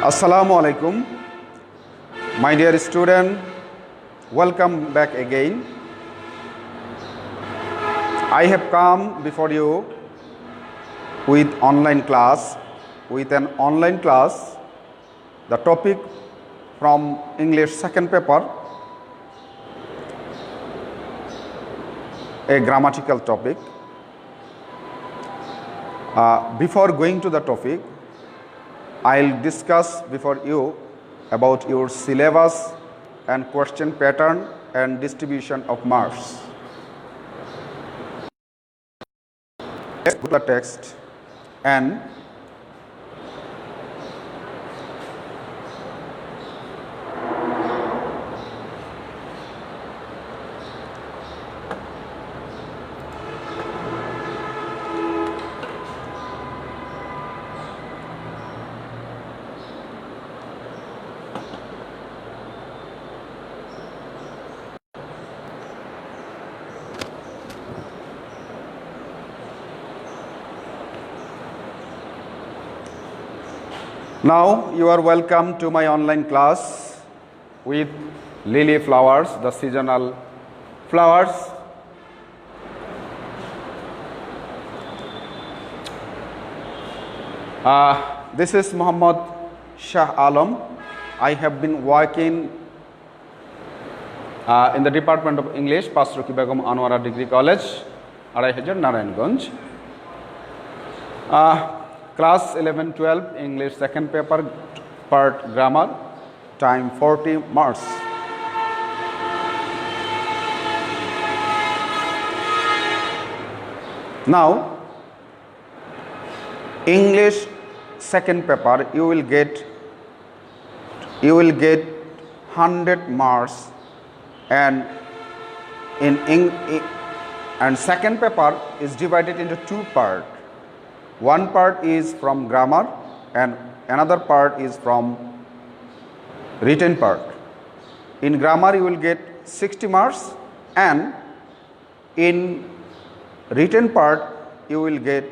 Assalamu alaikum, my dear student, welcome back again. I have come before you with an online class. The topic from English second paper, a grammatical topic. Before going to the topic, I'll discuss before you about your syllabus and question pattern and distribution of marks. Let's go to the text and now you are welcome to my online class with lily flowers, the seasonal flowers. This is Muhammad Shah Alam. I have been working in the Department of English, Panchrukhi Begum Anowara Degree College, Araihajar, Narayanganj. Class 11-12 English second paper, part grammar, time 40 marks. Now, English second paper, you will get 100 marks, and and second paper is divided into two parts. One part is from grammar and another part is from written part. In grammar you will get 60 marks and in written part you will get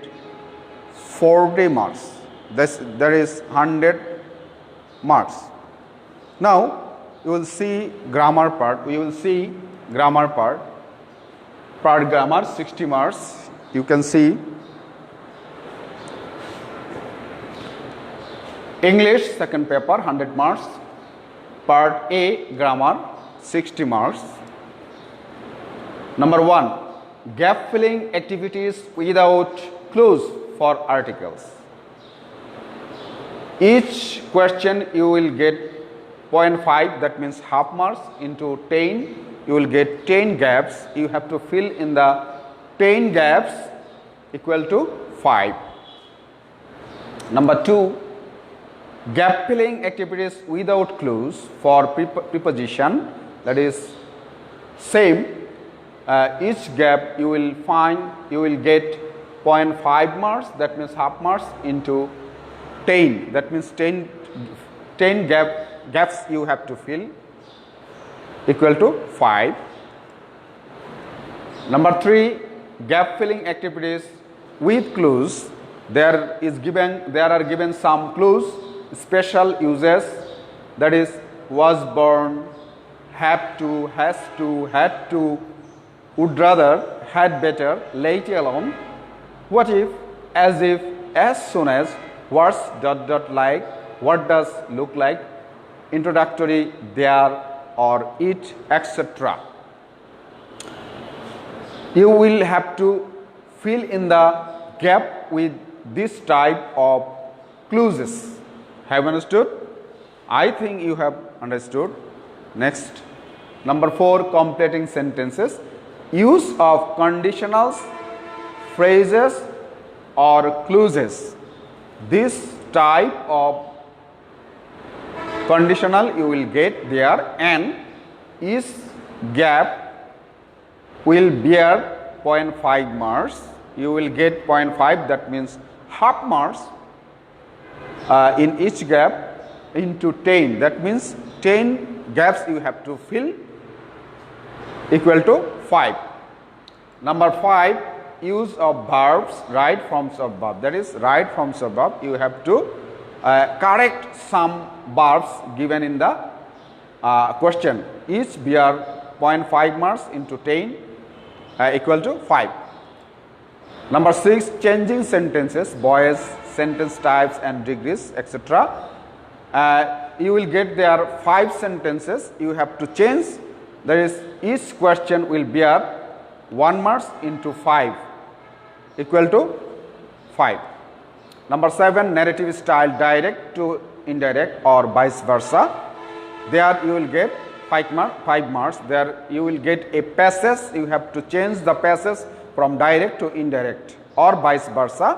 40 marks. There is 100 marks. Now you will see grammar part. Part grammar 60 marks. You can see English second paper 100 marks, part A grammar 60 marks. Number 1, gap filling activities without clues for articles. Each question you will get 0.5, that means half marks, into 10 you will get 10 gaps. You have to fill in the 10 gaps equal to 5. Number 2, gap filling activities without clues for preposition, that is same. Each gap you will get 0.5 marks, that means half marks, into 10, that means 10 gaps you have to fill equal to 5. Number 3, gap filling activities with clues. There are given some clues, special uses, that is was born, have to, has to, had to, would rather, had better, let alone, what if, as if, as soon as, what's ... like, what does look like, introductory, there or it, etc. You will have to fill in the gap with this type of clues. Have you understood? I think you have understood. Next, number 4, completing sentences. Use of conditionals, phrases or clauses. This type of conditional you will get there, and each gap will bear 0.5 marks. You will get 0.5, that means half marks in each gap into 10, that means 10 gaps you have to fill equal to 5. Number 5, use of verbs, right forms of verb, that is right forms of verb you have to correct some verbs given in the question. Each bear 0.5 marks into 10 equal to 5. Number 6, changing sentences, boys, sentence types and degrees, etc. You will get there 5 sentences you have to change. That is, each question will bear 1 marks into 5 equal to 5. Number 7, narrative style, direct to indirect or vice versa. There you will get 5 marks. There you will get a passage. You have to change the passage from direct to indirect or vice versa.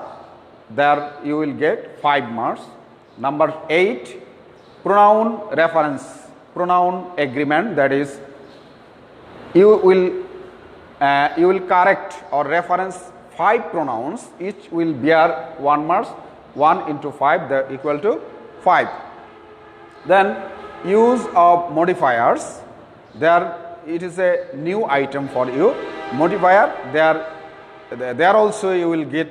There you will get 5 marks. Number 8, pronoun reference, pronoun agreement. That is, you will correct or reference 5 pronouns. Each will bear 1 marks. 1 into 5 that equal to 5. Then use of modifiers. There it is a new item for you. Modifier, there also you will get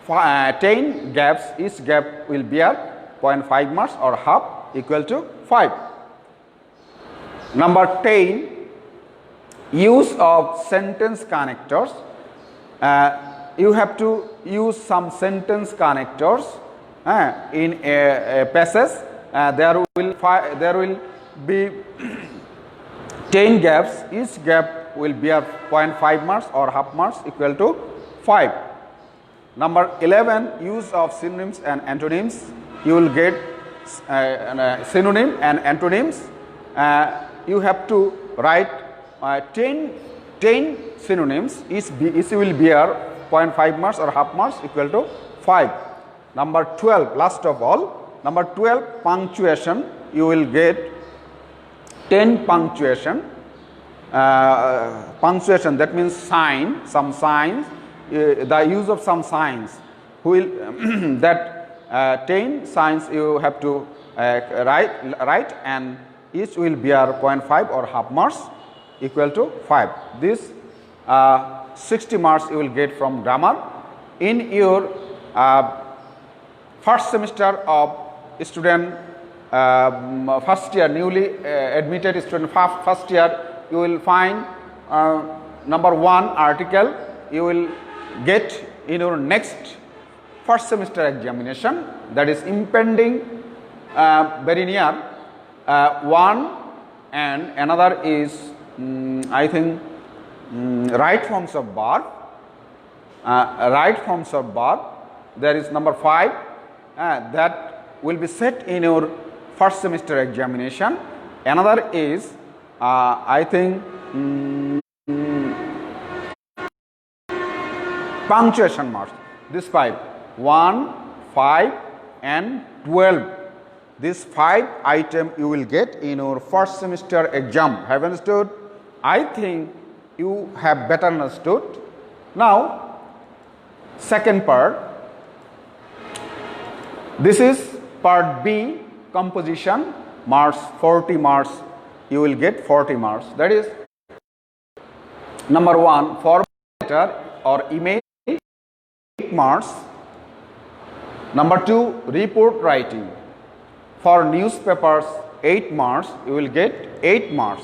10 gaps. Each gap will bear 0.5 marks or half equal to 5. Number 10, use of sentence connectors. You have to use some sentence connectors in a passage. There will be 10 gaps. Each gap will bear 0.5 marks or half marks equal to 5. Number 11, use of synonyms and antonyms. You will get synonym and antonyms. You have to write 10 synonyms. Each will bear 0.5 marks or half marks equal to 5. Number 12, last of all, number 12, punctuation. You will get 10 punctuation. Punctuation, that means sign, some signs, the use of some signs. That 10 signs you have to write, and each will bear 0.5 or half marks equal to 5. This 60 marks you will get from grammar. In your first semester of student, first year, newly admitted student, first year, you will find number 1 article you will get in your next first semester examination, that is impending very near. One and another is I think right forms of verb. Right forms of verb. There is number 5 that will be set in your first semester examination. Another is I think punctuation marks. This 5, 1, 5 and 12. This 5 item you will get in your first semester exam. Have you understood? I think you have better understood. Now, second part. This is part B, composition, marks, 40 marks. You will get 40 marks. That is number 1, format letter or image, 8 marks. Number 2, report writing. For newspapers, 8 marks, you will get 8 marks.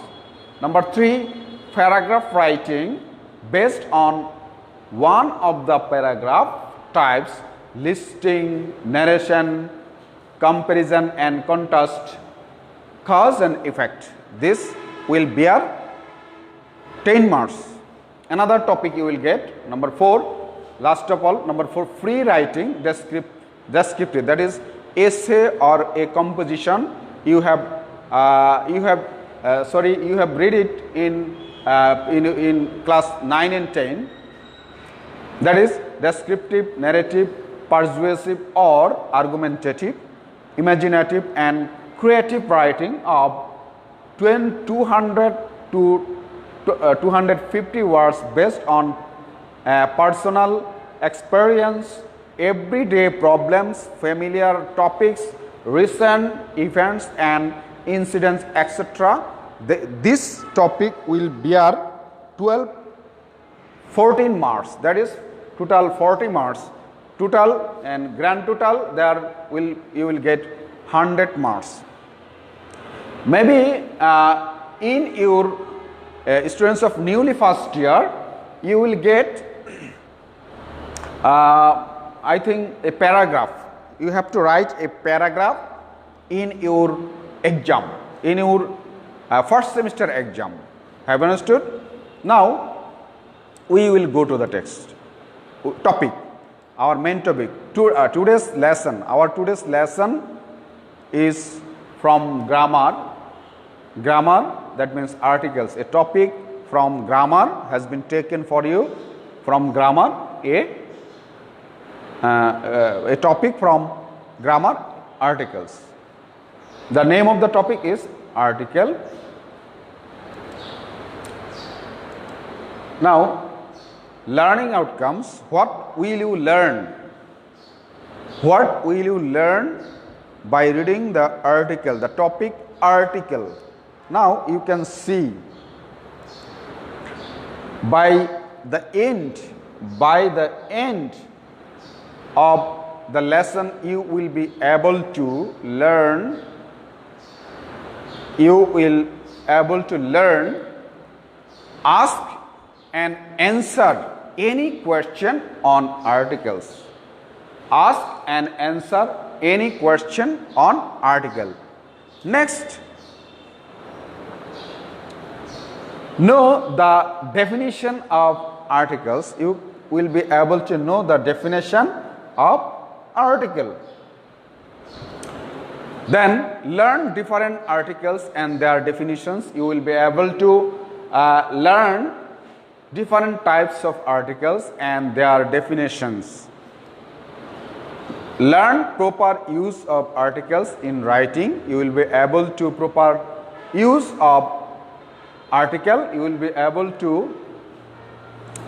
Number 3, paragraph writing based on one of the paragraph types, listing, narration, comparison and contrast, cause and effect. This will bear 10 marks. Another topic you will get, number 4, last of all, number 4, free writing, descriptive, that is essay or a composition. You have read it in class 9 and 10. That is descriptive, narrative, persuasive or argumentative, imaginative and creative writing of 200 to 250 words based on personal experience, everyday problems, familiar topics, recent events and incidents, etc. This topic will bear 14 marks. That is total 40 marks. total and grand total, there you will get 100 marks. Maybe in your students of newly first year, you will get I think a paragraph. You have to write a paragraph in your exam, in your first semester exam. Have you understood? Now we will go to the text topic, our main topic. Today's lesson, our today's lesson is from grammar. Grammar, that means articles. A topic from grammar has been taken for you. From grammar, a topic from grammar, articles. The name of the topic is article. Now, learning outcomes. What will you learn? What will you learn by reading the article, the topic article? Now you can see by the end of the lesson you will be able to learn, ask and answer any question on articles. Ask and answer any question on article. Next, know the definition of articles. You will be able to know the definition of article. Then learn different articles and their definitions. You will be able to learn different types of articles and their definitions. Learn proper use of articles in writing. You will be able to proper use of article. You will be able to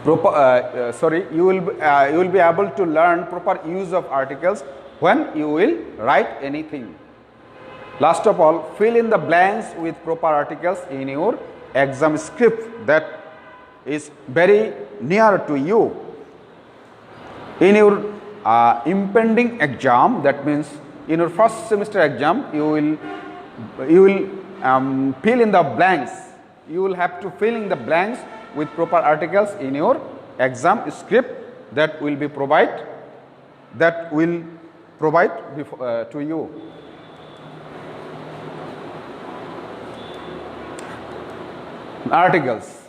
you will be able to learn proper use of articles when you will write anything. Last of all, fill in the blanks with proper articles in your exam script that is very near to you. In your impending exam, that means in your first semester exam, you will fill in the blanks. You will have to fill in the blanks with proper articles in your exam script that will provide to you. Articles.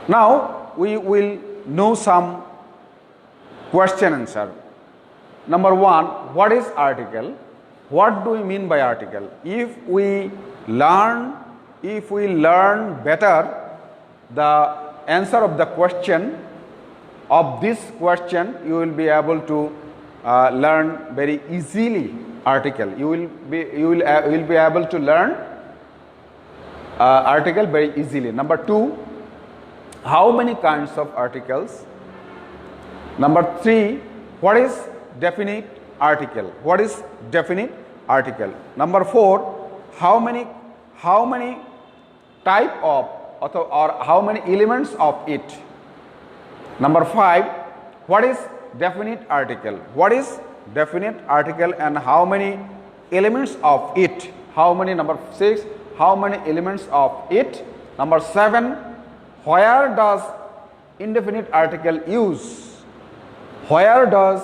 Now we will know some question answer. Number one, what is article? What do we mean by article? If we learn better the answer of the question of this question, you will be able to learn very easily article. You will be able to learn article very easily. Number two, how many kinds of articles? Number three, what is definite article? What is definite article? Number four, how many type of or how many elements of it? Number five, what is definite article? What is definite article and how many elements of it? How many? Number six, how many elements of it? Number seven, where does indefinite article use? Where does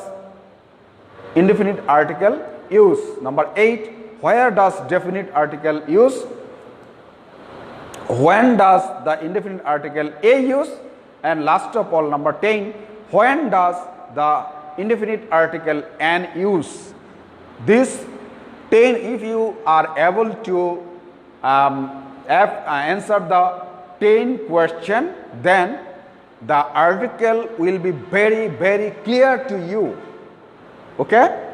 indefinite article use? Number 8, where does definite article use? When does the indefinite article a use? And last of all, number 10, when does the indefinite article an use? This 10, if you are able to answer the 10 question, then the article will be very, very clear to you. Okay?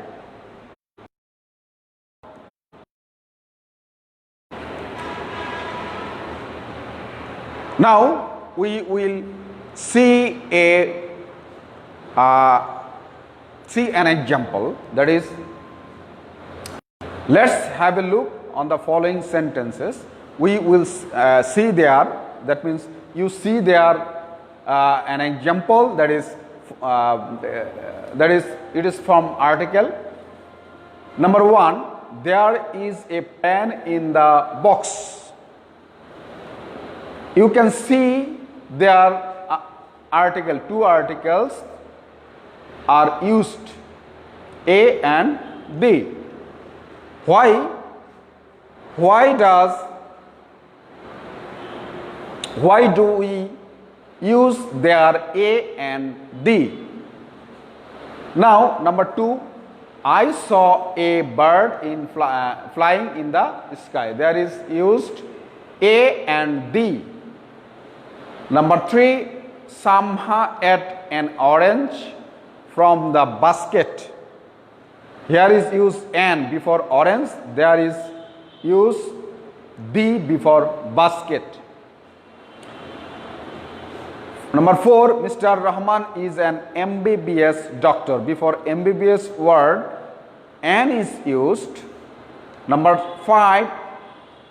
Now we will see an example, that is, let's have a look on the following sentences. We will see there, that means you see there an example, that is that is, it is from article. Number 1, there is a pen in the box. You can see there article, two articles are used, A and B. Why do we use their A and D? Now, number 2, I saw a bird flying in the sky. There is used A and D. Number 3, Samha ate an orange from the basket. Here is used N before orange. There is used D before basket. Number 4, Mr. Rahman is an MBBS doctor. Before MBBS word, N is used. Number 5,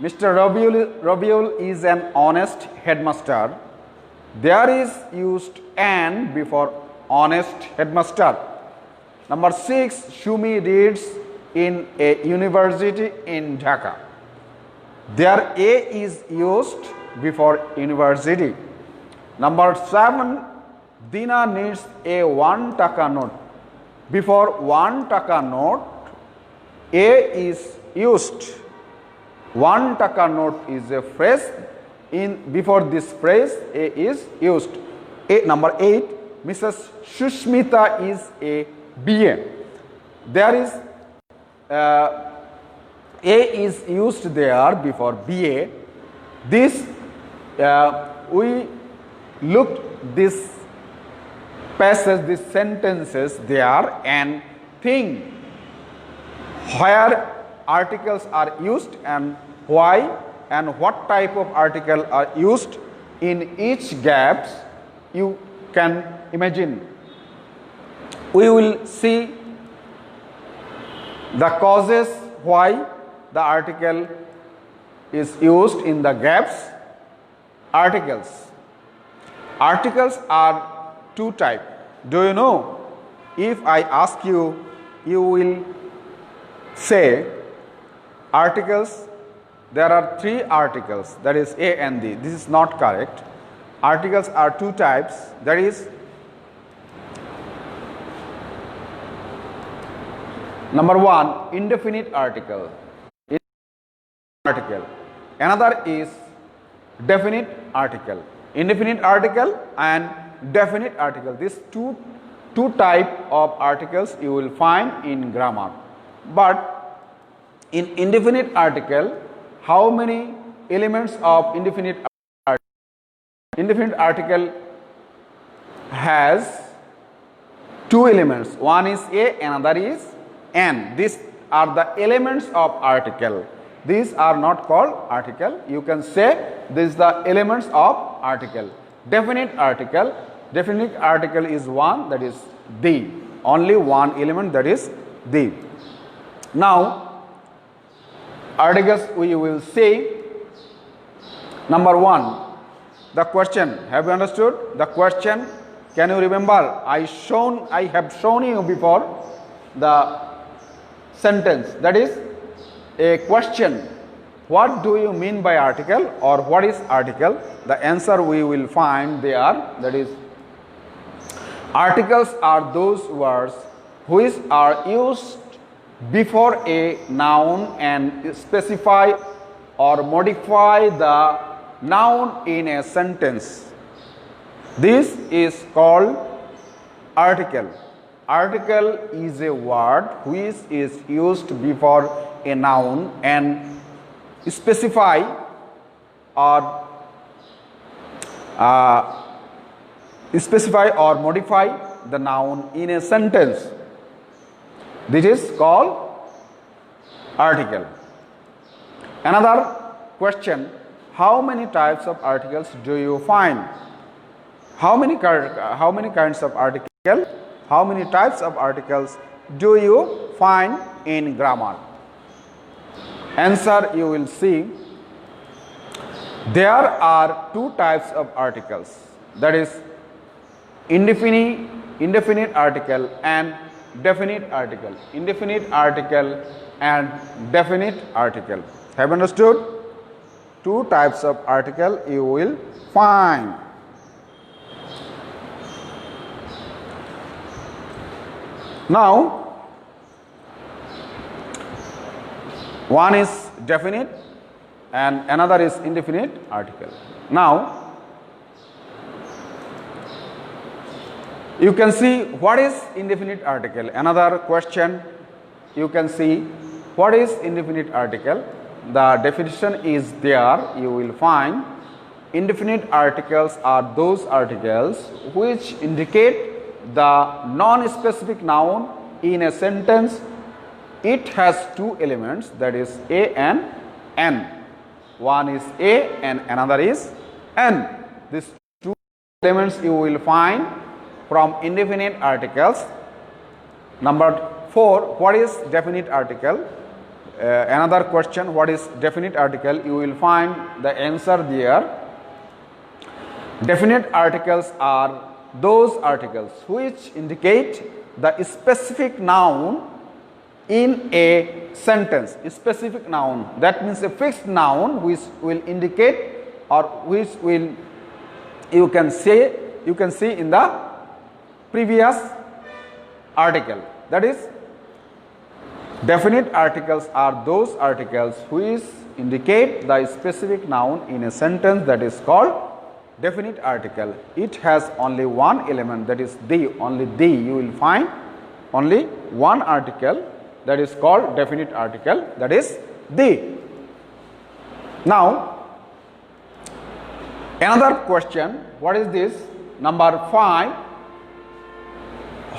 Mr. Rabiul is an honest headmaster. There is used N before honest headmaster. Number 6, Shumi reads in a university in Dhaka. There A is used before university. Number 7, Dina needs a 1 taka note. Before 1 taka note, A is used. 1 taka note is a phrase. Before this phrase, A is used. Number 8, Mrs. Shushmita is a BA. There is A is used there before BA. This we looked this passage, these sentences there, and think where articles are used and why and what type of article are used in each gaps. You can imagine. We will see the causes why the article is used in the gaps. Articles are two types. Do you know? If I ask you, you will say articles, there are 3 articles, that is A and D. This is not correct. Articles are 2 types, that is number 1, indefinite article. Another is definite article. Indefinite article and definite article. These two type of articles you will find in grammar. But in indefinite article, how many elements of indefinite article? Indefinite article has 2 elements. One is A, another is N. These are the elements of article. These are not called article. You can say this is the elements of article. Definite article is one, that is the. Only one element, that is the. Now, articles we will see. Number 1, the question. Have you understood the question? Can you remember? I have shown you before the sentence, that is a question. What do you mean by article, or what is article? The answer we will find there, that is articles are those words which are used before a noun and specify or modify the noun in a sentence. This is called article. Article is a word which is used before a noun and specify or modify the noun in a sentence. This is called article. Another question: how many types of articles do you find? How many kinds of article? How many types of articles do you find in grammar? Answer you will see. There are 2 types of articles, that is indefinite indefinite article and definite article. Indefinite article and definite article. Have you understood? Two types of article you will find. Now, one is definite and another is indefinite article. Now, you can see what is indefinite article. Another question, you can see what is indefinite article. The definition is there. You will find indefinite articles are those articles which indicate the non-specific noun in a sentence. It has two elements, that is a and n. One is a and another is n. These two elements you will find from indefinite articles. Number 4, what is definite article? Another question, what is definite article? You will find the answer there. Definite articles are those articles which indicate the specific noun in a sentence. A specific noun, that means a fixed noun which will indicate or which will you can see in the previous article. That is, definite articles are those articles which indicate the specific noun in a sentence, that is called definite article. It has only one element, that is the. Only the you will find only one article, that is called definite article, that is the. Now, another question, what is this? Number 5,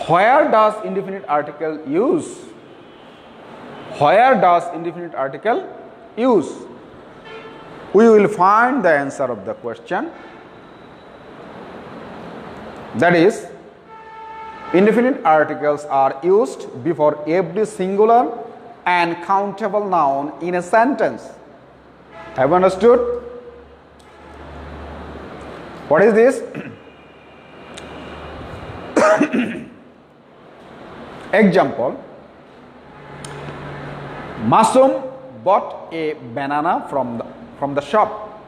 where does indefinite article use? Where does indefinite article use? We will find the answer of the question. That is, indefinite articles are used before every singular and countable noun in a sentence. Have you understood? What is this? Example, Masum bought a banana from the shop.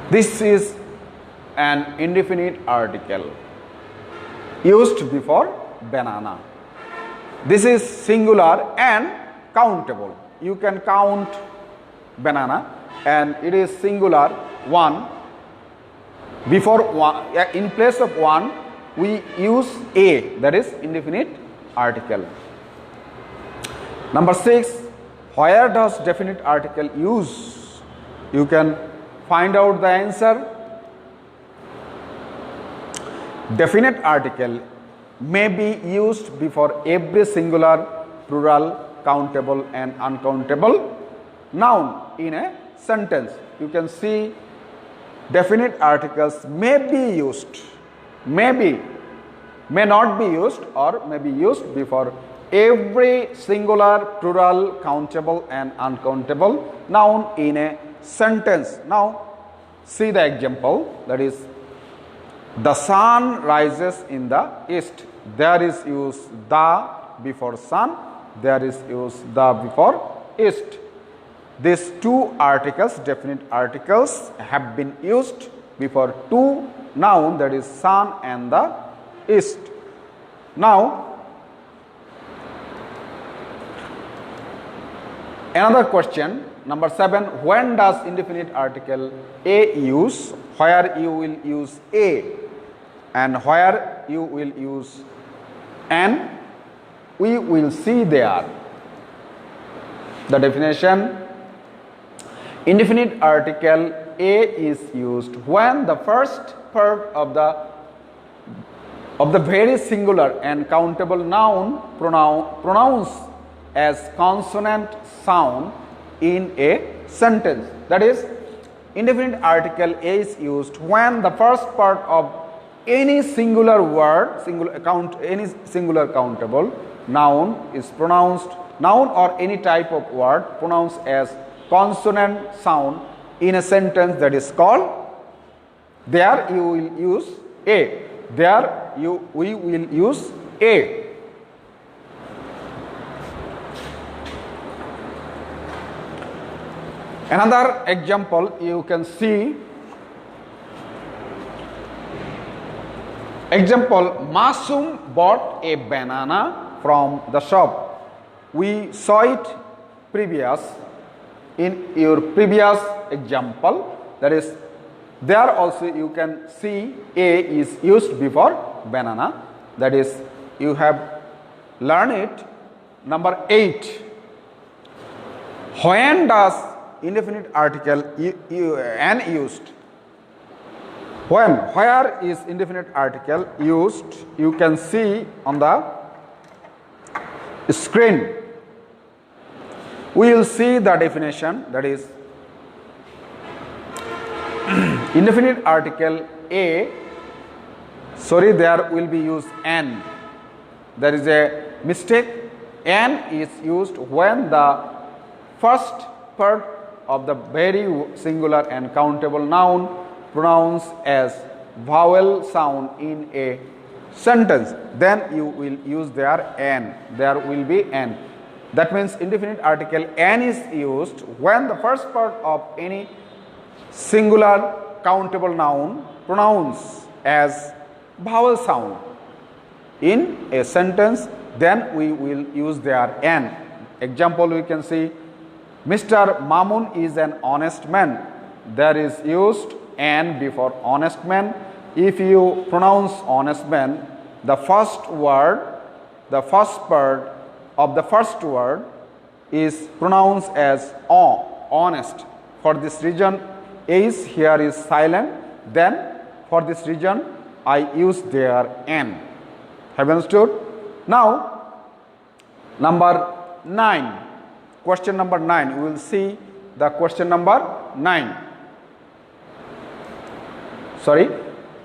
This is an indefinite article used before banana. This is singular and countable. You can count banana and it is singular, one. Before one, in place of one, we use a, that is indefinite article. Number 6, where does definite article use? You can find out the answer. Definite article may be used before every singular, plural, countable and uncountable noun in a sentence. You can see definite articles may be used, may not be used, or may be used before every singular, plural, countable and uncountable noun in a sentence. Now, see the example, that is, the sun rises in the east. There is used the before sun, there is used the before east. These two articles, definite articles, have been used before two noun, that is sun and the east. Now, another question, number 7, when does indefinite article a use? Where you will use a and where you will use an, we will see there. The definition, indefinite article a is used when the first part of the very singular and countable noun pronounced as consonant sound in a sentence. That is, indefinite article a is used when the first part of any singular word, any singular countable noun is pronounced, noun or any type of word pronounced as consonant sound in a sentence, that is called, there you will use a. there we will use a. Another example you can see. Example, Masum bought a banana from the shop. We saw it in your previous example. That is, there also you can see a is used before banana. That is, you have learned it. Number 8. When does indefinite article an used? Where is indefinite article used? You can see on the screen. We will see the definition. That is, indefinite article a, there will be used an. There is a mistake. An is used when the first part of the very singular and countable noun pronounced as vowel sound in a sentence. Then you will use there an. There will be an. That means indefinite article an is used when the first part of any singular countable noun pronounced as vowel sound in a sentence. Then we will use there an. Example, we can see Mr. Mamun is an honest man. There is used an before honest man. If you pronounce honest man, the first part of the first word is pronounced as honest. For this reason, is here is silent. Then for this reason, I use there an. Have you understood? Now, number 9. Question number 9. We will see the question number 9.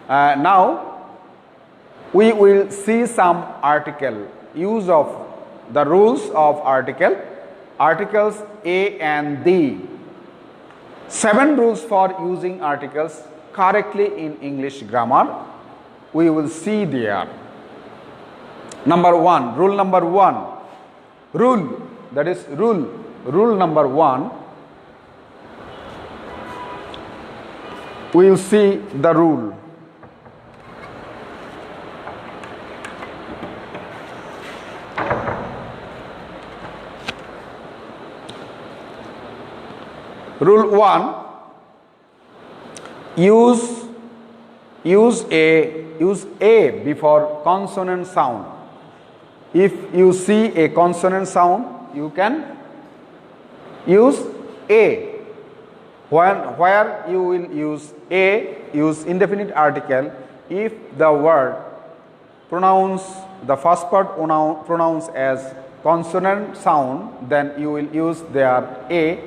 Now we will see some article, use of the rules of articles a and the. 7 rules for using articles correctly in English grammar. We will see there. Number 1, rule number 1. Rule number 1. We will see the rule. Rule 1. Use a before consonant sound. If you see a consonant sound, you can use a. Where you will use a, use indefinite article if the word the first part pronounced as consonant sound, then you will use there a.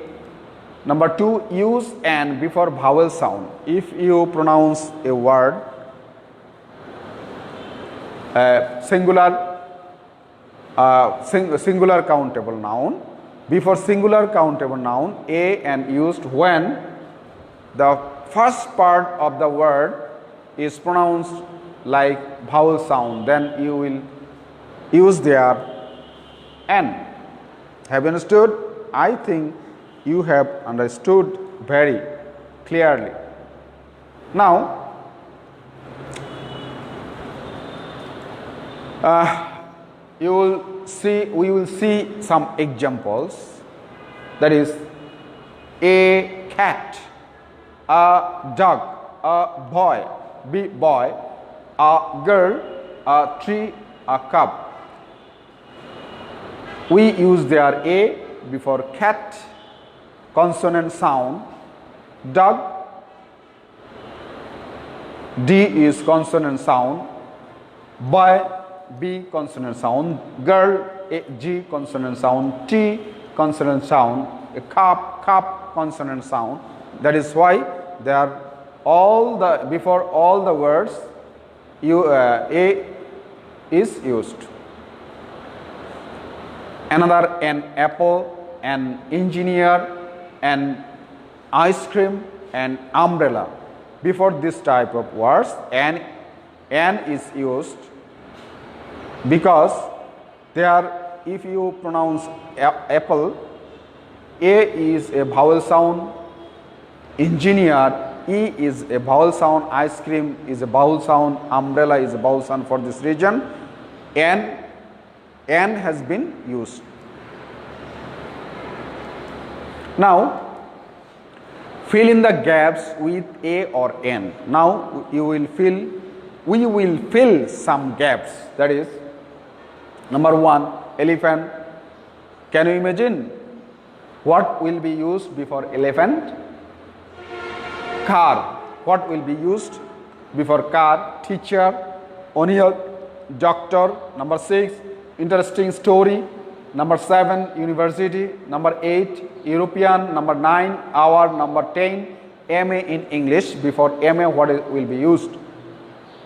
Number 2, use an before vowel sound. If you pronounce a word singular countable noun, before singular countable noun a and used when the first part of the word is pronounced like vowel sound, then you will use there an. Have you understood? I think you have understood very clearly. Now we will see some examples. That is, a cat, a dog, a boy, a girl, a tree, a cup. We use there a before cat, consonant sound, dog, D is consonant sound, boy, B consonant sound, girl, G consonant sound, T consonant sound, a cup consonant sound. That is why they are before all the words a is used. Another, an apple, an engineer, an ice cream, an umbrella. Before this type of words, an N is used because there, if you pronounce apple, A is a vowel sound, engineer, E is a vowel sound, ice cream is a vowel sound, umbrella is a vowel sound. For this region, N has been used. Now, fill in the gaps with A or N. Now, we will fill some gaps. That is, number 1, elephant. Can you imagine what will be used before elephant? Car. What will be used before car? Teacher, onion, doctor. Number 6, interesting story. Number 7, university. Number 8, European. Number 9, hour. Number 10, MA in English. Before MA, what will be used?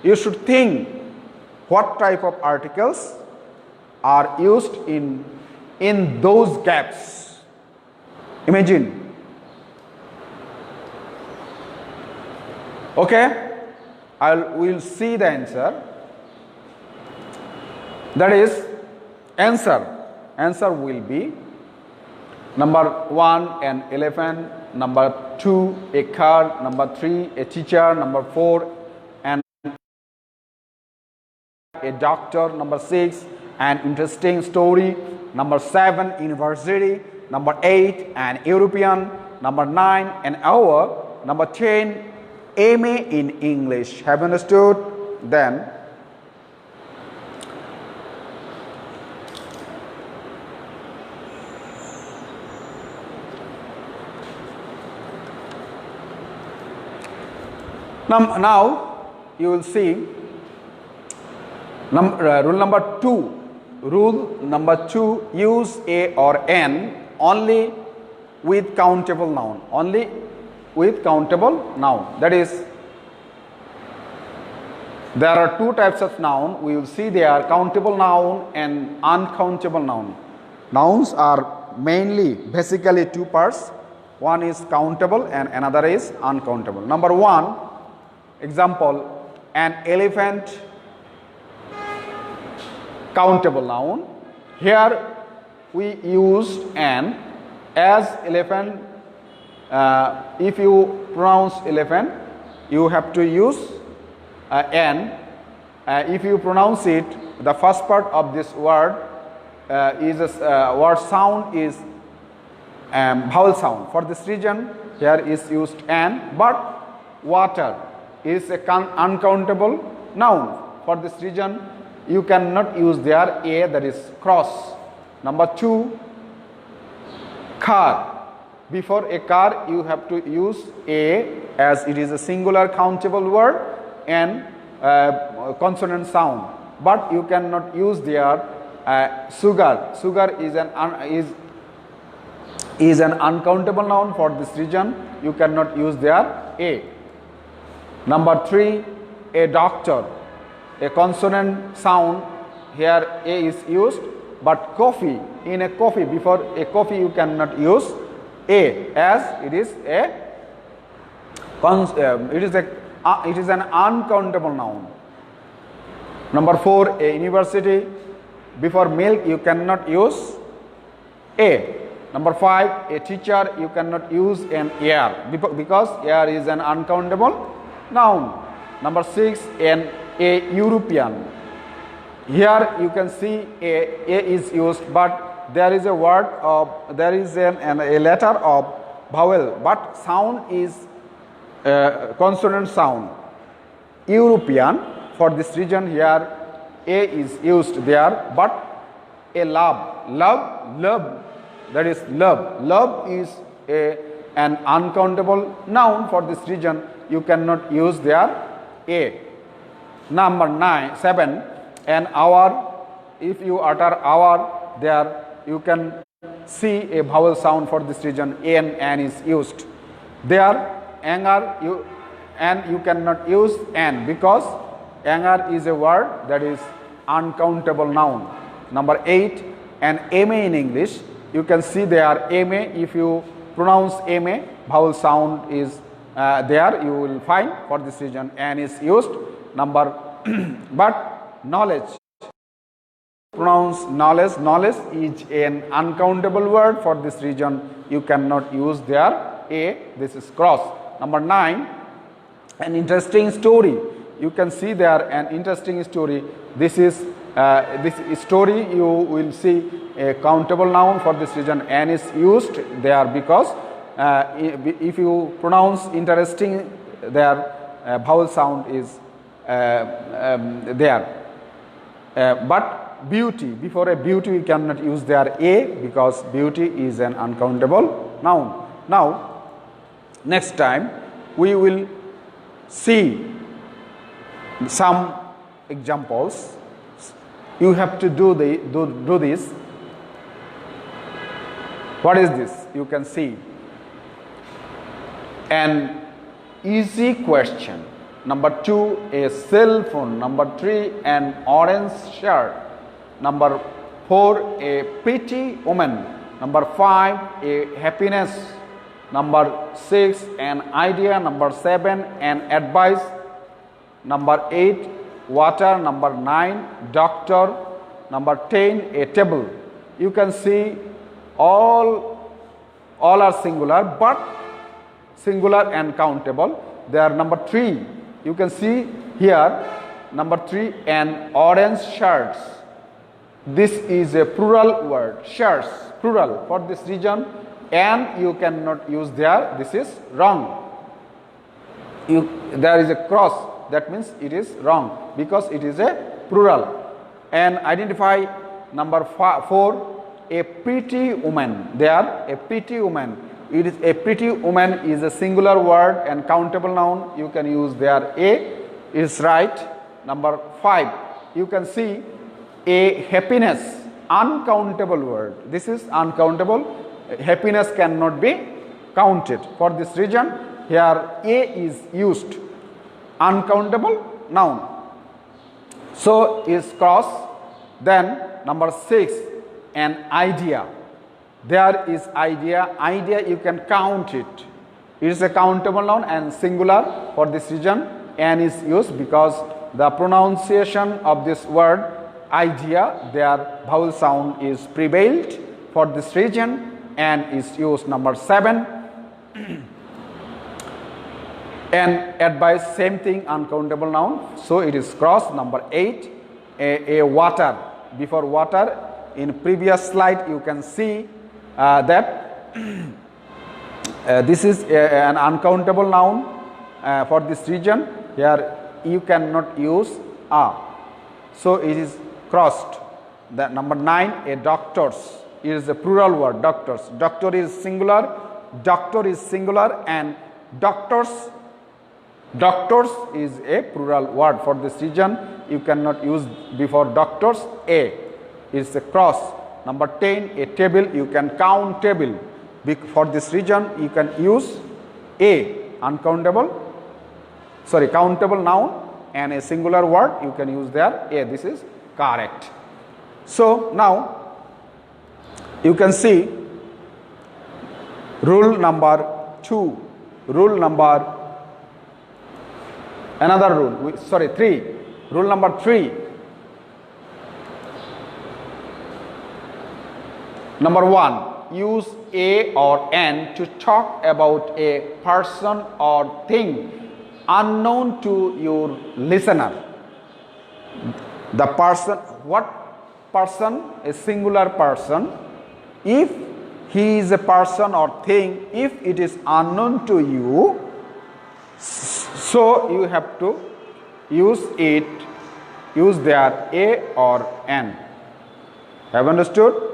You should think what type of articles are used in those gaps. Imagine. Okay, we'll see the answer. That is, answer will be number 1, an elephant. Number 2, a car. Number 3, a teacher. Number 4, a doctor. Number 6, an interesting story. Number 7, university. Number 8, an European. Number 9, an hour. Number 10, MA in English. Have you understood? Then now you will see rule number 2. Rule number 2, use A or N only with countable noun. Only with countable noun. That is, there are 2 types of noun. We will see they are countable noun and uncountable noun. Nouns are basically 2 parts. One is countable and another is uncountable. Number 1, example, an elephant, countable noun. Here we used an as elephant. If you pronounce elephant, you have to use N. If you pronounce it, the first part of this word word sound is vowel sound. For this region, here is used N. But water is a uncountable noun. For this region, you cannot use there A, that is cross. Number 2, car. Before a car, you have to use A, as it is a singular countable word and consonant sound. But you cannot use there sugar. Sugar is an uncountable noun. For this region, you cannot use there A. Number 3, a doctor, a consonant sound. Here A is used, but coffee, in a coffee, before a coffee you cannot use A, as it is an uncountable noun. Number 4, a university. Before milk you cannot use A. Number 5, a teacher, you cannot use an air because air is an uncountable noun. Number 6, a European. Here you can see a is used, but there is a word of, there is a letter of vowel, but sound is consonant sound. European. For this region, here A is used there, but a love, that is love. Love is an uncountable noun. For this region, you cannot use there A. Number 7, an hour. If you utter hour, there you can see a vowel sound. For this region, N is used. There, anger, you cannot use N because anger is a word that is uncountable noun. Number 8, an MA in English. You can see there MA. If you pronounce MA, vowel sound is there, you will find. For this region, N is used. Number but knowledge, pronounce knowledge. Knowledge is an uncountable word. For this reason, you cannot use their a. This is cross. Number 9, an interesting story. You can see there an interesting story. This is this story. You will see a countable noun. For this reason, an is used there because if you pronounce interesting, their vowel sound is there. But beauty, before a beauty we cannot use their a because beauty is an uncountable noun. Now, next time we will see some examples. You have to do this. What is this? You can see an easy question. Number 2, a cell phone. Number 3, an orange shirt. Number 4, a pretty woman. Number 5, a happiness. Number 6, an idea. Number 7, an advice. Number 8, water. Number 9, doctor. Number 10, a table. You can see all are singular, but singular and countable. They are number 3. You can see here number 3, an orange shirts. This is a plural word, shirts, plural. For this reason, and you cannot use there. This is wrong. There is a cross. That means it is wrong because it is a plural. And identify number 4, a pretty woman. They are a pretty woman. It is a pretty woman is a singular word and countable noun. You can use there a is right. Number 5, you can see a happiness, uncountable word. This is uncountable. Happiness cannot be counted. For this reason, here a is used, uncountable noun. So is cross. Then number 6, an idea. There is idea. Idea you can count it. It is a countable noun and singular. For this reason, an is used because the pronunciation of this word idea, their vowel sound is prevailed. For this reason, an is used. Number 7, and advice, same thing, uncountable noun. So it is cross. Number 8, a water. Before water, in previous slide you can see that this is an uncountable noun. For this reason, here you cannot use a. So it is crossed. The number 9, a doctors. It is a plural word, doctors. Doctor is singular. Doctor is singular and doctors is a plural word. For this reason, you cannot use before doctors a. It's a cross. Number 10, a table. You can count table. For this reason, you can use a, countable noun and a singular word. You can use there a. This is correct. So now you can see rule number 2. Rule number another rule. 3. Rule number 3. Number 1, use a or an to talk about a person or thing unknown to your listener. The person, what person? A singular person. If he is a person or thing, if it is unknown to you, so you have to use it, use their a or an. Have understood?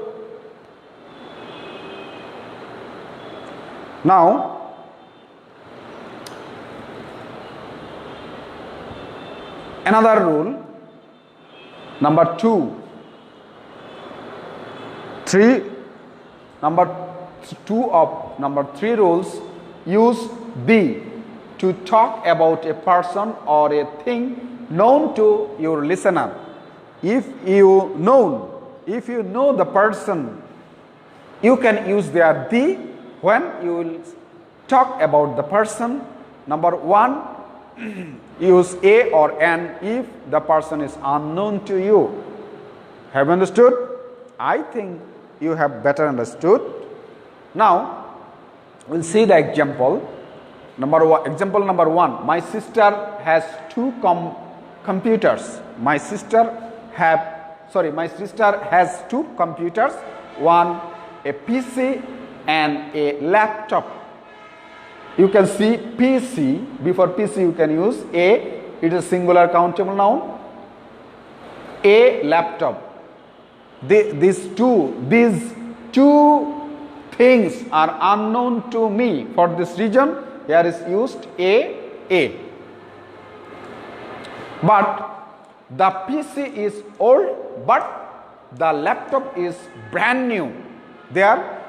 Now, another rule, number 2. Number 3 rules, use the to talk about a person or a thing known to your listener. If you know the person, you can use their the when you will talk about the person. Number 1, use a or an if the person is unknown to you. Have you understood? I think you have better understood. Now, we'll see the example. Example number 1. My sister has two computers. My sister has two computers, one a PC and a laptop. You can see PC, before PC you can use a, it is singular countable noun, a laptop. These two things are unknown to me. For this reason, here is used a. But the PC is old, but the laptop is brand new. There,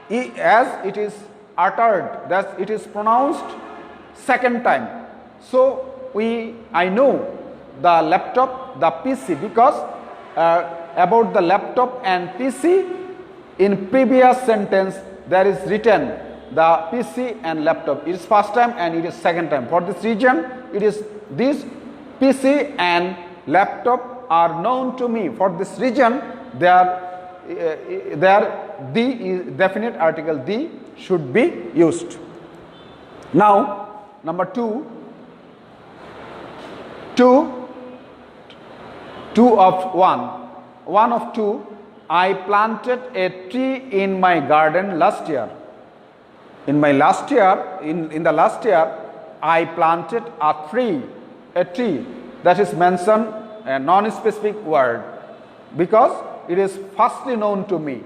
as it is uttered, that it is pronounced second time. So I know the laptop, the PC, because about the laptop and PC, in previous sentence there is written the PC and laptop. It is first time and it is second time. For this reason, it is this PC and laptop are known to me. For this reason, the definite article the should be used. Now, number 2. 2 of 1. 1 of 2. I planted a tree in my garden last year. In the last year, I planted a tree. That is mentioned a non-specific word because it is firstly known to me.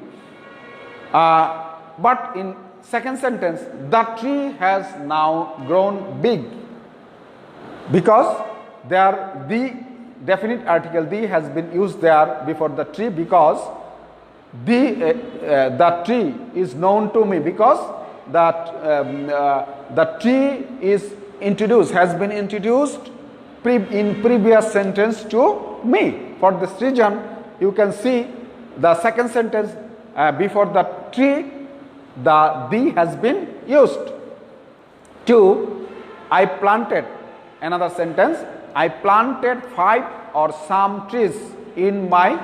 But in second sentence, the tree has now grown big, because there the definite article the has been used there before the tree, because the tree is known to me, because the tree has been introduced in previous sentence to me. For this reason, you can see the second sentence before the tree, the has been used. 2. I planted. Another sentence. I planted 5 or some trees in my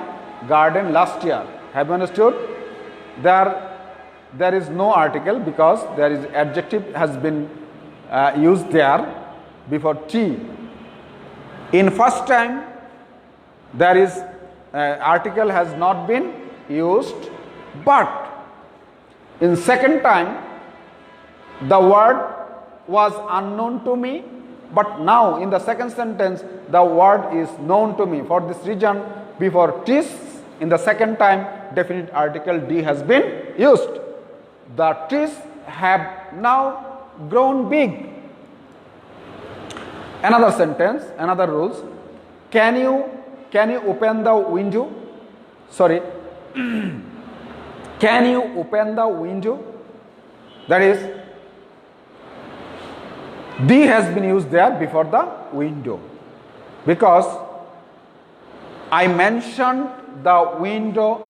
garden last year. Have you understood? There is no article because there is adjective has been used there before tree. In first time, there is article has not been used, but in second time, the word was unknown to me, but now in the second sentence, the word is known to me. For this reason, before trees, in the second time, definite article D has been used. The trees have now grown big. Another sentence, another rules. Can you open the window? Sorry. Can you open the window? That is, D has been used there before the window, because I mentioned the window.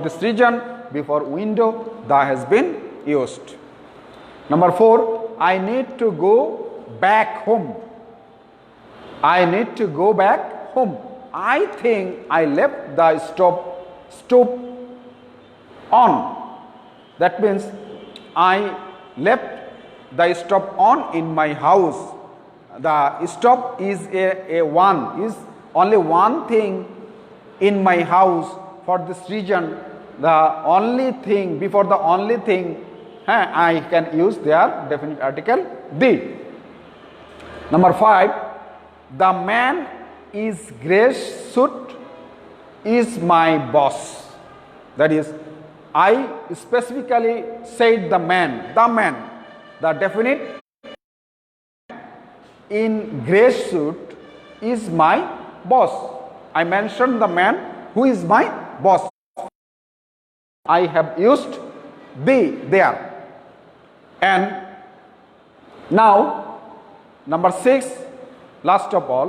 This region before window, the has been used. Number 4, I need to go back home. I need to go back home. I think I left the stove on. That means I left the stove on in my house. The stove is is only one thing in my house. For this reason, the only thing, before the only thing, I can use their definite article the. Number 5, the man is grey suit is my boss. That is, I specifically said the man, the definite in grey suit is my boss. I mentioned the man who is my boss. I have used the there. And now, number 6, last of all,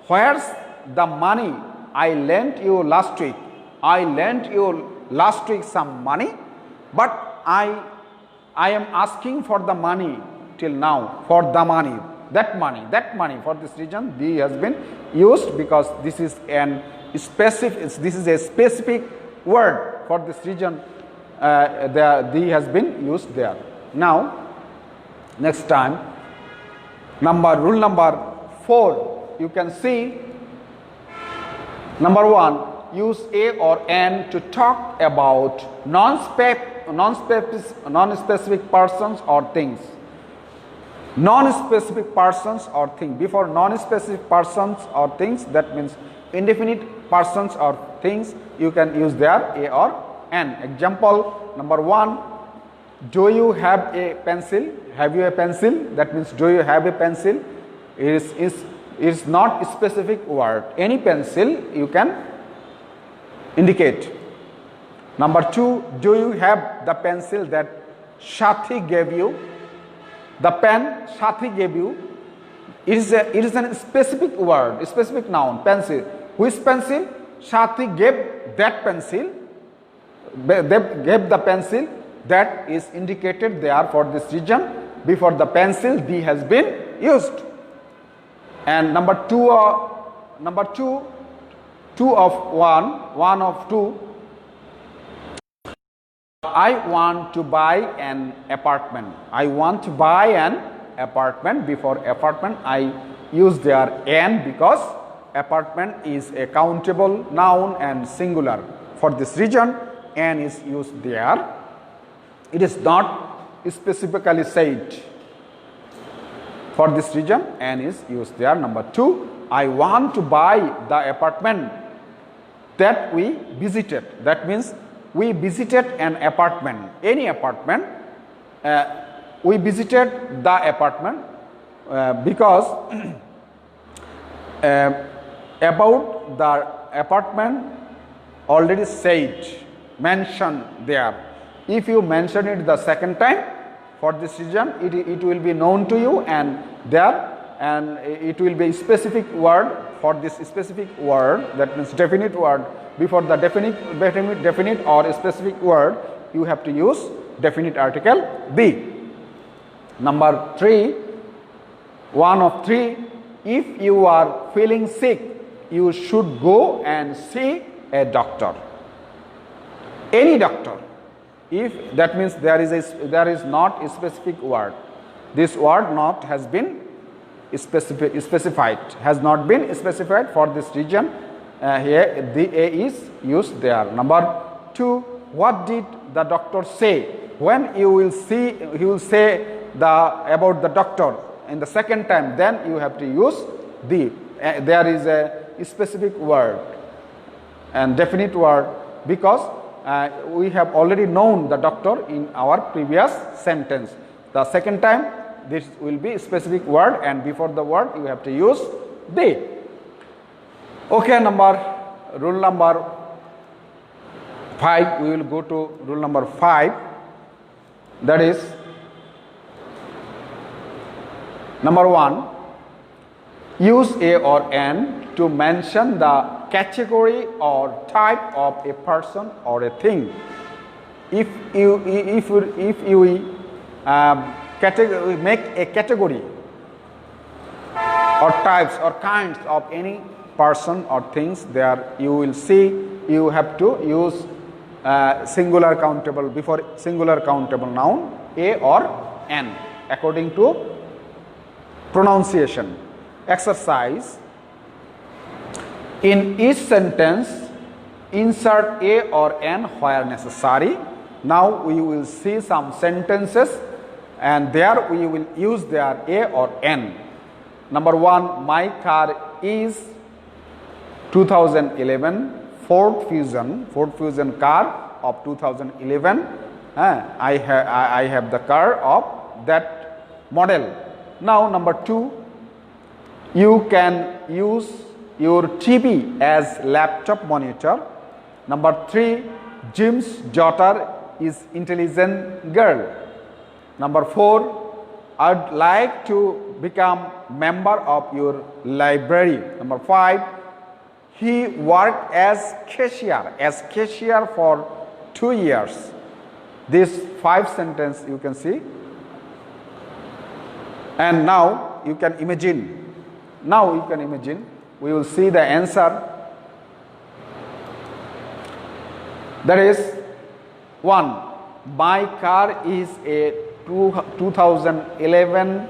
where's the money I lent you last week? I lent you last week some money, but I am asking for the money till now, for the money. that money. For this reason, the has been used because this is a specific word. For this reason, the has been used there. Now, next time, rule number 4, you can see, number 1, use a or an to talk about non-specific persons or things. Non-specific persons or things. Before non-specific persons or things, that means indefinite persons or things, you can use there a or an. Example number 1, do you have a pencil? Have you a pencil? That means do you have a pencil? It is not a specific word. Any pencil you can indicate. Number 2, do you have the pencil that Shathi gave you? The pen Shathi gave you. It is a specific word, a specific noun, pencil. Which pencil? Shathi gave that pencil. They gave the pencil, that is indicated there. For this reason, before the pencil, the has been used. And number 2 of 1 of 2. I want to buy an apartment. I want to buy an apartment. Before apartment, I use there an because apartment is a countable noun and singular. For this reason, an is used there. It is not specifically said. For this reason, an is used there. Number 2, I want to buy the apartment that we visited. That means we visited an apartment, any apartment. We visited the apartment because about the apartment already said, mentioned there. If you mention it the second time, for this reason, it will be known to you, and it will be a specific word. For this specific word, that means definite word, before the definite or specific word, you have to use definite article be. Number 3, 1 of 3, if you are feeling sick, you should go and see a doctor. Any doctor. If that means there is not a specific word. This word not has been specified, has not been specified. For this reason, here the a is used there. Number 2, what did the doctor say? When you will see, he will say about the doctor in the second time, then you have to use the. There is a specific word and definite word because we have already known the doctor in our previous sentence. The second time, this will be a specific word, and before the word you have to use the. Okay, rule number 5, we will go to rule number 5, that is number 1, use a or an to mention the category or type of a person or a thing. If you make a category or types or kinds of any person or things, there you will see you have to use singular countable before singular countable noun a or an according to pronunciation. Exercise: in each sentence, insert a or an where necessary. Now we will see some sentences, and there we will use their a or an. Number 1, my car is 2011 Ford Fusion car of 2011. I have the car of that model. Now number 2, you can use your TV as laptop monitor. Number 3, Jim's daughter is intelligent girl. Number 4, I'd like to become member of your library. Number 5, he worked as cashier for 2 years. These 5 sentences you can see. And now you can imagine. Now you can imagine. We will see the answer. That is 1. My car is a 2011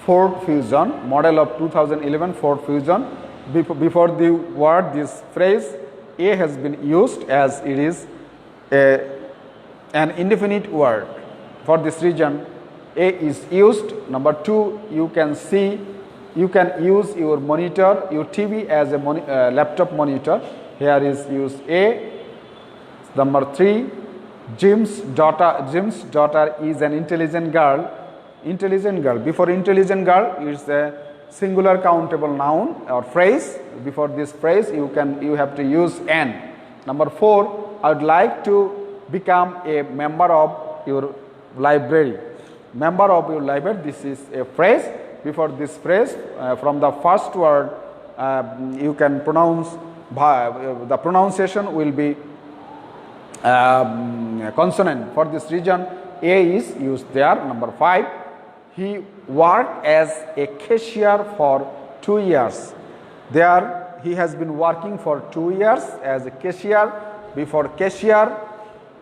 Ford Fusion, model of 2011 Ford Fusion. Before the word, this phrase a has been used, as it is an indefinite word. For this reason, a is used. Number 2, you can see, you can use your monitor, your TV as a laptop monitor. Here is used a. Number 3, Jim's daughter is an intelligent girl. Intelligent girl. Before intelligent girl is a singular countable noun or phrase. Before this phrase, you have to use an. Number 4, I would like to become a member of your library. Member of your library. This is a phrase. Before this phrase, from the first word, you can pronounce. The pronunciation will be consonant. For this reason, a is used there. Number 5, he worked as a cashier for 2 years. There he has been working for 2 years as a cashier. Before cashier,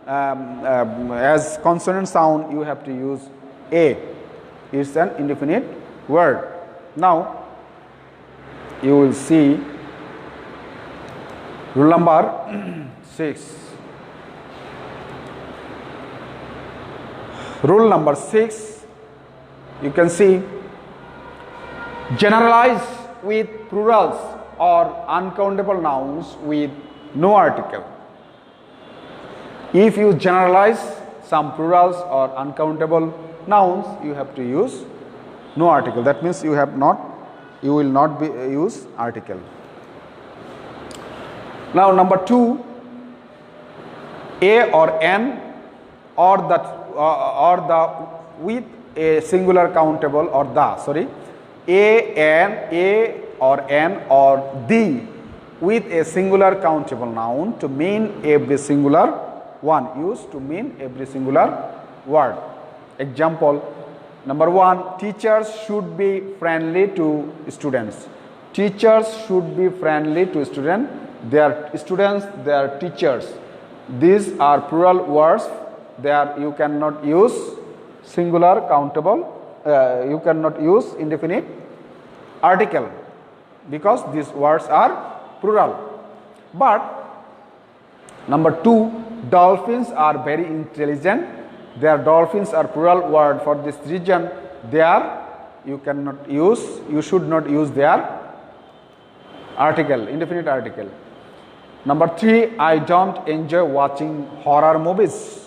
as consonant sound, you have to use a. It's an indefinite word. Now you will see rule number 6. Rule number 6, you can see, generalize with plurals or uncountable nouns with no article. If you generalize some plurals or uncountable nouns, you have to use no article. That means you will not use article. Now number 2, a or an or the with a singular countable or the, a or an or the with a singular countable noun to mean every singular one, used to mean every singular word. Example number 1, teachers should be friendly to students. Teachers should be friendly to students. They are students, they are teachers. These are plural words. There you cannot use singular countable, you cannot use indefinite article because these words are plural. But number 2, dolphins are very intelligent. Their dolphins are plural word. For this reason, you should not use their article, indefinite article. Number 3, I don't enjoy watching horror movies.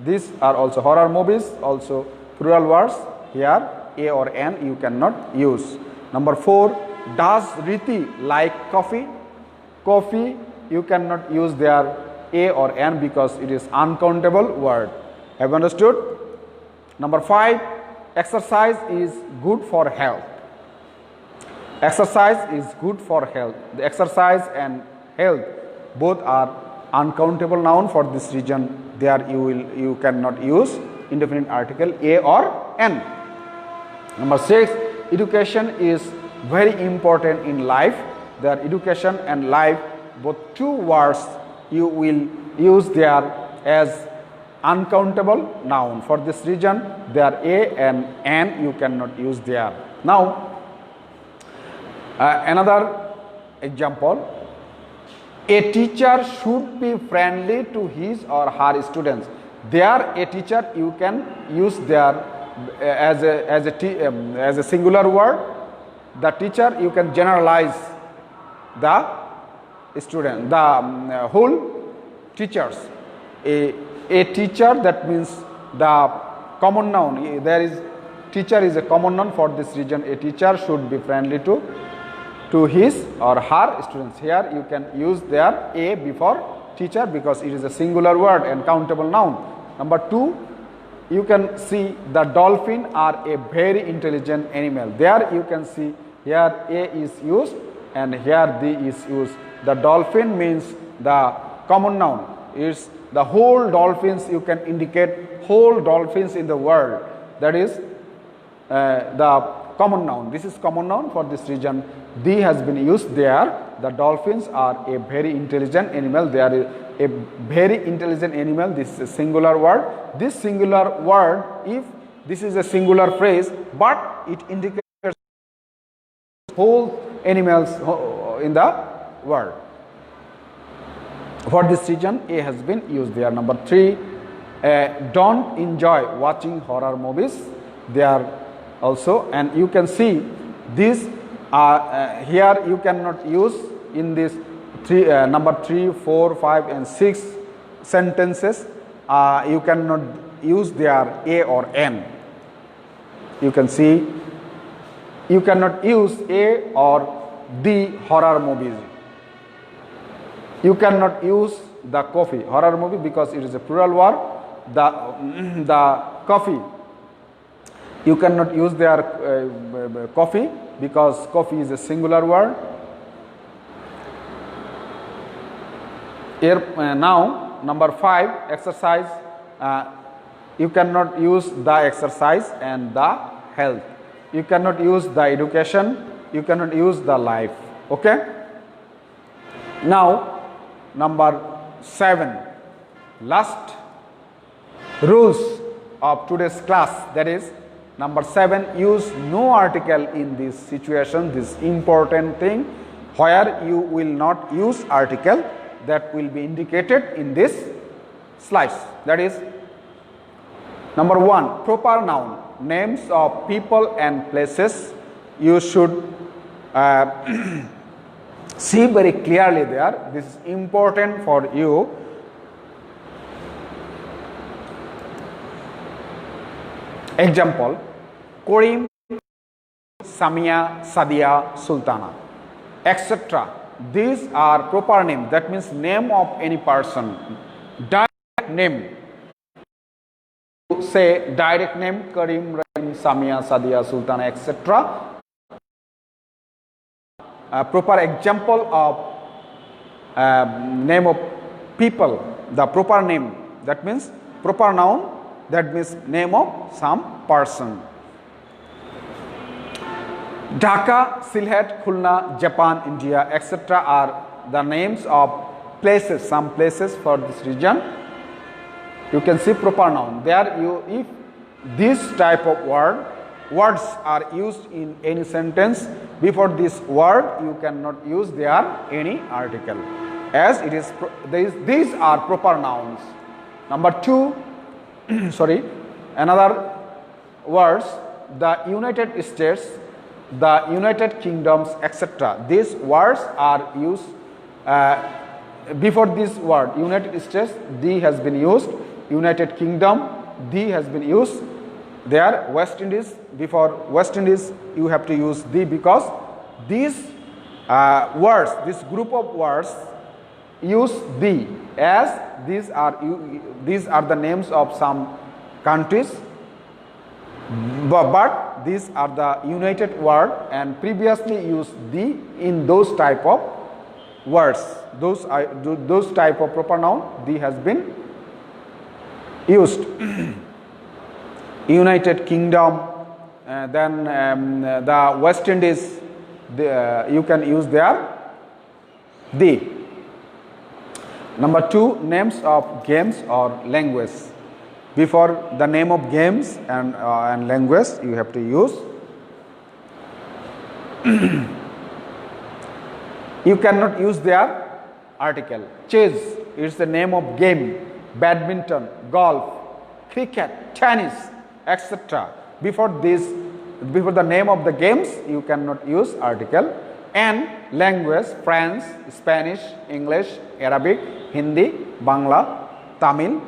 These are also horror movies, also plural words. Here a or an you cannot use. Number 4, does Riti like coffee? Coffee you cannot use there a or an because it is uncountable word. Have you understood? Number 5, exercise is good for health. Exercise is good for health. The exercise and health both are uncountable noun. For this reason, there you cannot use indefinite article a or n. Number 6, education is very important in life. There education and life, both two words you will use there as uncountable noun. For this reason, there a and n you cannot use there. Now another example, a teacher should be friendly to his or her students. There a teacher you can use there as a singular word. The teacher you can generalize the student, the whole teachers. A teacher, that means the common noun. There is teacher is a common noun. For this reason, a teacher should be friendly to his or her students. Here you can use there a before teacher because it is a singular word and countable noun. Number 2, you can see the dolphin are a very intelligent animal. There you can see here a is used and here the is used. The dolphin means the common noun. It's the whole dolphins. You can indicate whole dolphins in the world. That is the common noun. This is common noun. For this reason, the has been used there. The dolphins are a very intelligent animal. They are a very intelligent animal. This is a singular word. This singular word, if this is a singular phrase, but it indicates whole animals in the world. For this reason, A has been used there. Number 3, don't enjoy watching horror movies. They are also, and you can see these here you cannot use in this number 3, 4, 5 and 6 sentences. You cannot use their A or N. You can see you cannot use A or the horror movies. You cannot use the coffee, horror movie, because it is a plural word. The coffee, you cannot use their coffee because coffee is a singular word. Here, now number 5, exercise. You cannot use the exercise and the health. You cannot use the education. You cannot use the life. Okay. Now number 7, last rules of today's class, that is number 7, use no article in this situation. This important thing where you will not use article, that will be indicated in this slides. That is number 1, proper noun, names of people and places. You should see very clearly there. This is important for you. Example: Karim, Samia, Sadia, Sultana, etc. These are proper names. That means name of any person. Direct name. Say direct name: Karim, Rahim, Samia, Sadia, Sultana, etc. Proper example of name of people, the proper name, that means proper noun, that means name of some person. Dhaka, Sylhet, Khulna, Japan, India, etc. are the names of places, some places for this region. You can see proper noun. There if this type of words are used in any sentence, before this word you cannot use there any article, as it is these are proper nouns. Number 2, sorry, another words: the United States, the United Kingdoms, etc. These words are used before this word United States, the has been used. United Kingdom, the has been used. There, West Indies, before West Indies you have to use the, because these words, this group of words use the, as these are the names of some countries, but these are the united word, and previously used the in those type of words. Those type of proper noun, the has been used. United Kingdom, then the West Indies, you can use there the. Number 2, names of games or language. Before the name of games and language, you have to use. You cannot use their article. Chess is the name of game. Badminton, golf, cricket, tennis, etc. Before the name of the games, you cannot use article. And language: French, Spanish, English, Arabic, Hindi, Bangla, Tamil.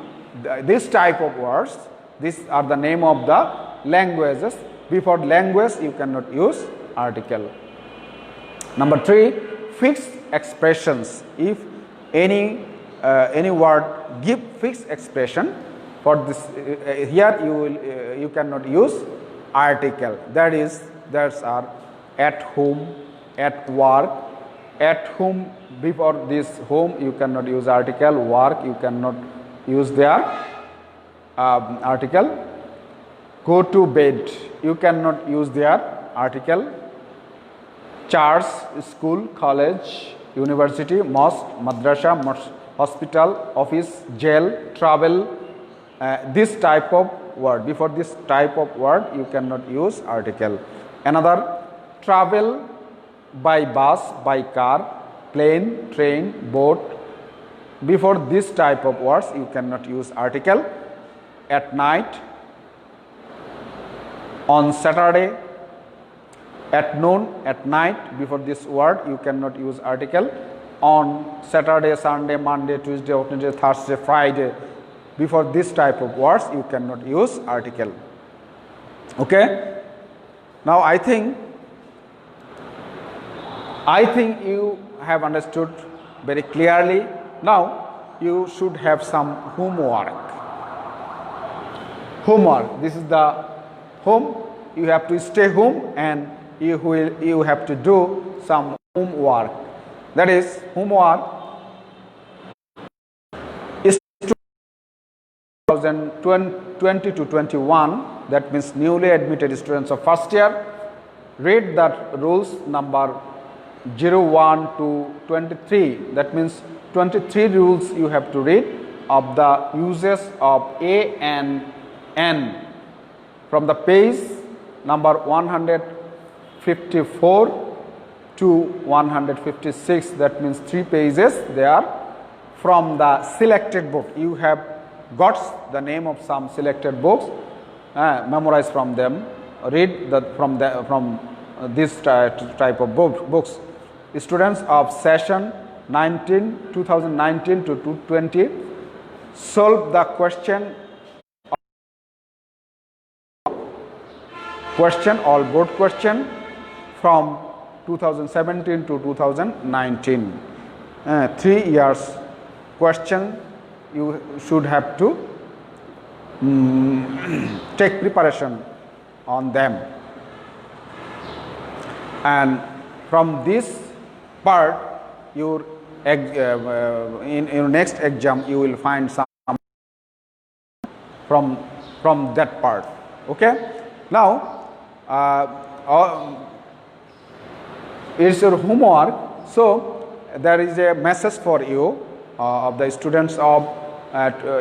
This type of words, these are the name of the languages. Before language, you cannot use article. Number 3, fixed expressions. If any word give fixed expression, for this here you cannot use article. That's are at home, at work. At home, before this home you cannot use article. Work, you cannot use their article. Go to bed, you cannot use their article. Church, school, college, university, mosque, madrasa, hospital, office, jail, travel, this type of word. Before this type of word you cannot use article. Another, travel by bus, by car, plane, train, boat. Before this type of words you cannot use article. At night, on Saturday, at noon, at night. Before this word you cannot use article. On Saturday, Sunday, Monday, Tuesday, Wednesday, Thursday, Friday. Before this type of words you cannot use article. Okay. Now I think you have understood very clearly. Now you should have some homework. This is the home. You have to stay home and you have to do some homework. That is, homework is 2020 to 21. That means newly admitted students of first year. Read that rules number 01 to 23. That means 23 rules you have to read of the uses of A and N from the page number 154 to 156. That means 3 pages they are from the selected book. You have got the name of some selected books, memorize from them, read from this type of books. Students of session 2019 to 2020 solve the question all board question from 2017 to 2019. 3 years question you should have to take preparation on them. And from this part, in your next exam you will find some from that part. Okay. Now it's your homework. So there is a message for you of the students of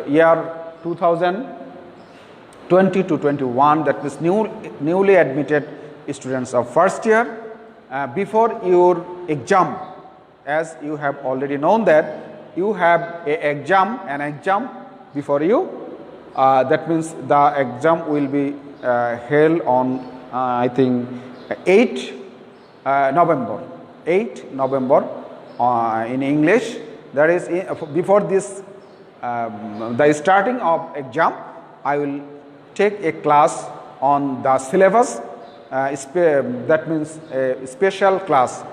year 2020 to 21. That is newly admitted students of first year. Before your exam, as you have already known that you have an exam before you. That means the exam will be held on I think 8 November in English. That is, before this the starting of exam, I will take a class on the syllabus. That means a special class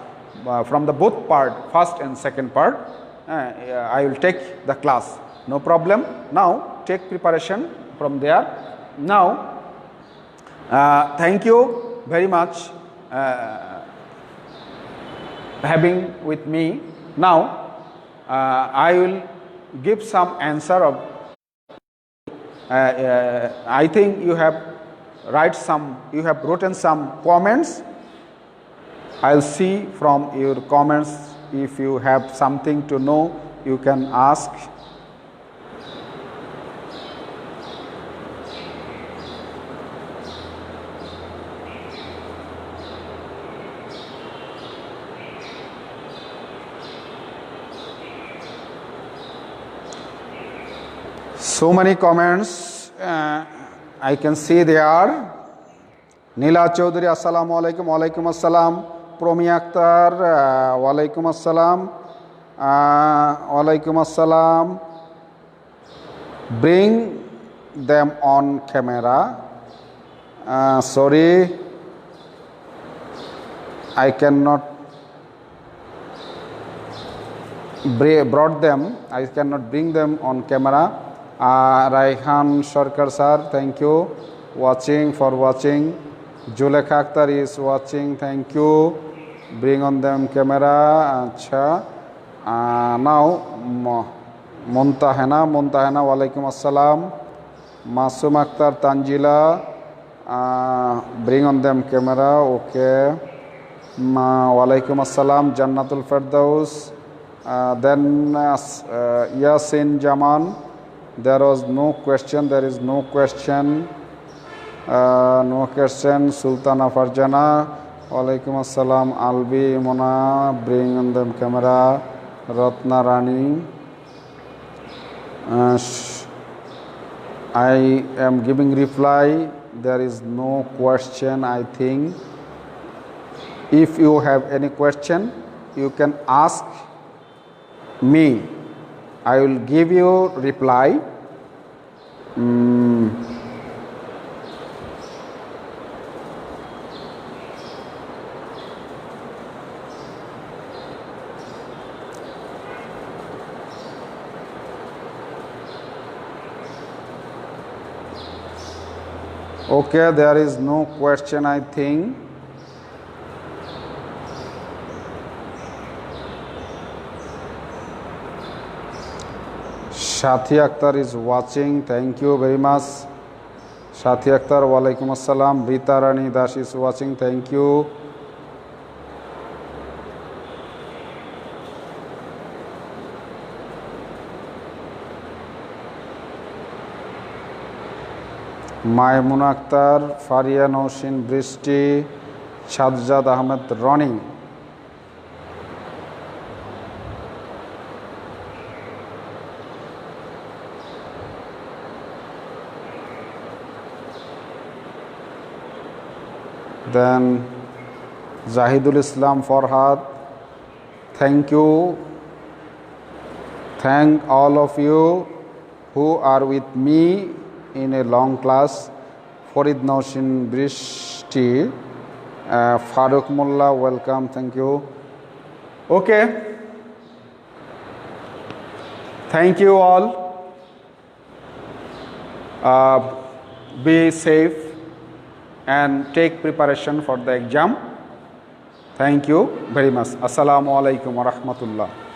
from the both part, first and second part. I will take the class, no problem. Now take preparation from there. Now thank you very much having with me. Now I will give some answer of I think you have written some comments. I'll see from your comments. If you have something to know, you can ask. So many comments I can see there. Nila Chaudhary, Assalamu alaikum. Walaikum assalam. Promi Akhtar, Walaikum assalam. Walaikum assalam. Bring them on camera. Sorry, I cannot brought them. I cannot bring them on camera. Raihan Sarkar sir, thank you for watching. Julekha Akhtar is watching, thank you. Bring on them camera. Acha. Now Muntahana, Walaikum assalam. Masum Akhtar, Tanjila, Bring on them camera. Okay. Walaikum assalam. Jannatul Firdaus. Then Yasin Jaman. There was no question. There is no question. No question. Sultana Farjana. Walaikum assalam. Albi Mona. Bring on them camera. Ratna Rani. I am giving reply. There is no question, I think. If you have any question, you can ask me. I will give you reply. Okay, there is no question, I think. Shathi Akhtar is watching. Thank you very much. Shathi Akhtar, walaikum assalam. Rita Rani Das is watching. Thank you. Maimun Akhtar, Faria Noshin Bristi, Shadzad Ahmed Rani. Then Zahidul Islam Farhad. Thank you. Thank all of you who are with me in a long class. Farid Noshin Brishti, Farooq Mullah, welcome, thank you. Okay. Thank you all. Be safe and take preparation for the exam. Thank you very much. Assalamu alaikum wa rahmatullah.